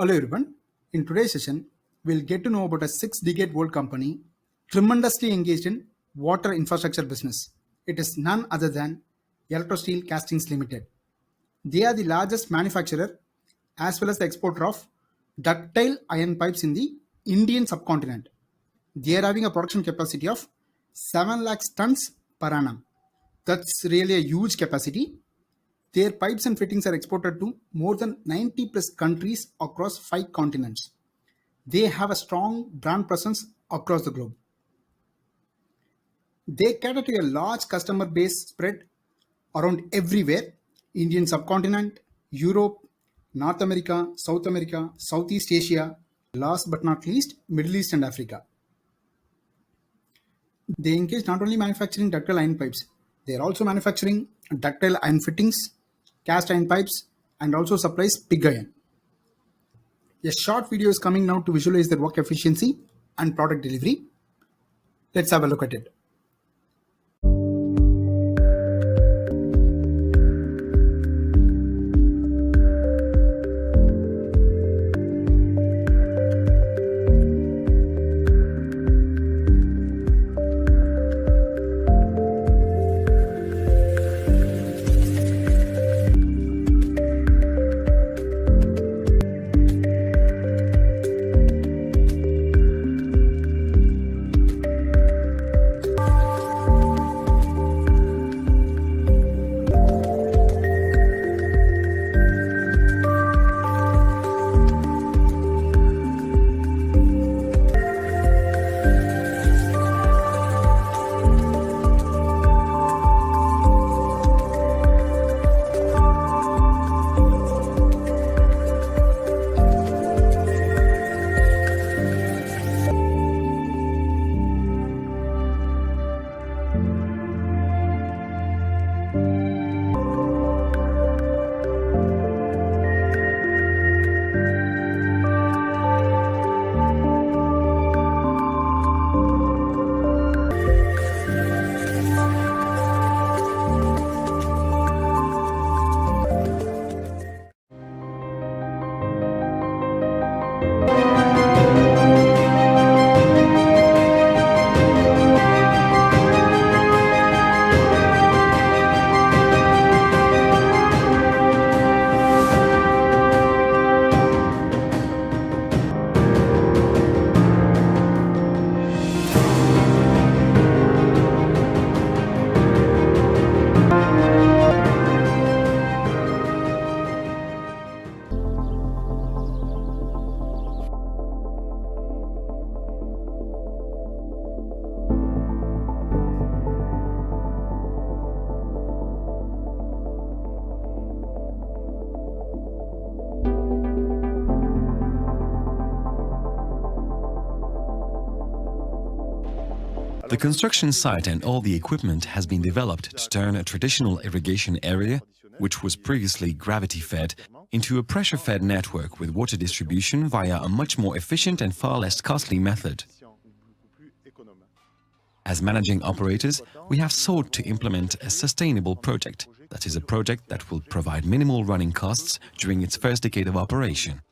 Hello everyone. In today's session, we'll get to know about a 6-decade-old company tremendously engaged in water infrastructure business. It is none other than Electrosteel Castings Limited. They are the largest manufacturer as well as the exporter of ductile iron pipes in the Indian subcontinent. They are having a production capacity of 7 lakhs tons per annum. That's really a huge capacity. Their pipes and fittings are exported to more than 90 plus countries across 5 continents. They have a strong brand presence across the globe. They cater to a large customer base spread around everywhere: Indian subcontinent, Europe, North America, Southeast Asia, last but not least, Middle East and Africa. They engage not only manufacturing ductile iron pipes, they are also manufacturing ductile iron fittings, cast iron pipes, and also supplies pig iron. A short video is coming now to visualize their work efficiency and product delivery. Let's have a look at it. The construction site and all the equipment has been developed to turn a traditional irrigation area, which was previously gravity-fed, into a pressure-fed network with water distribution via a much more efficient and far less costly method. As managing operators, we have sought to implement a sustainable project, that is a project that will provide minimal running costs during its first decade of operation.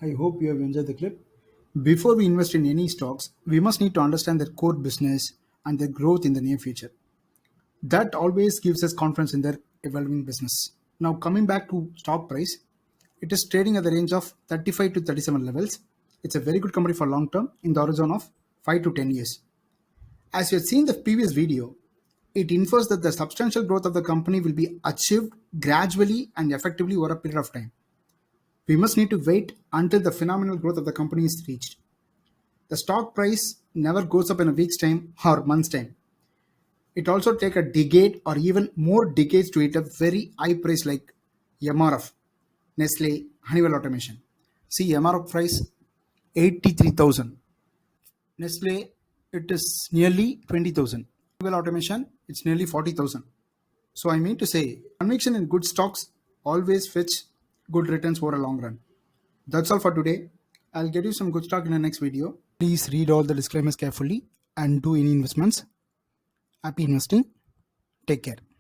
I hope you have enjoyed the clip. Before we invest in any stocks, we must need to understand their core business and their growth in the near future. That always gives us confidence in their evolving business. Now coming back to stock price, it is trading at the range of 35 to 37 levels. It's a very good company for long term in the horizon of 5 to 10 years. As you have seen the previous video, it infers that the substantial growth of the company will be achieved gradually and effectively over a period of time. We must need to wait until the phenomenal growth of the company is reached. The stock price never goes up in a week's time or month's time. It also take a decade or even more decades to hit a very high price like MRF, Nestle, Honeywell Automation. See MRF price 83,000. Nestle, it is nearly 20,000. Honeywell Automation, it's nearly 40,000. So I mean to say, conviction in good stocks always fetch good returns over a long run. That's all for today. I'll get you some good stock in the next video. Please read all the disclaimers carefully and do any investments. Happy investing. Take care.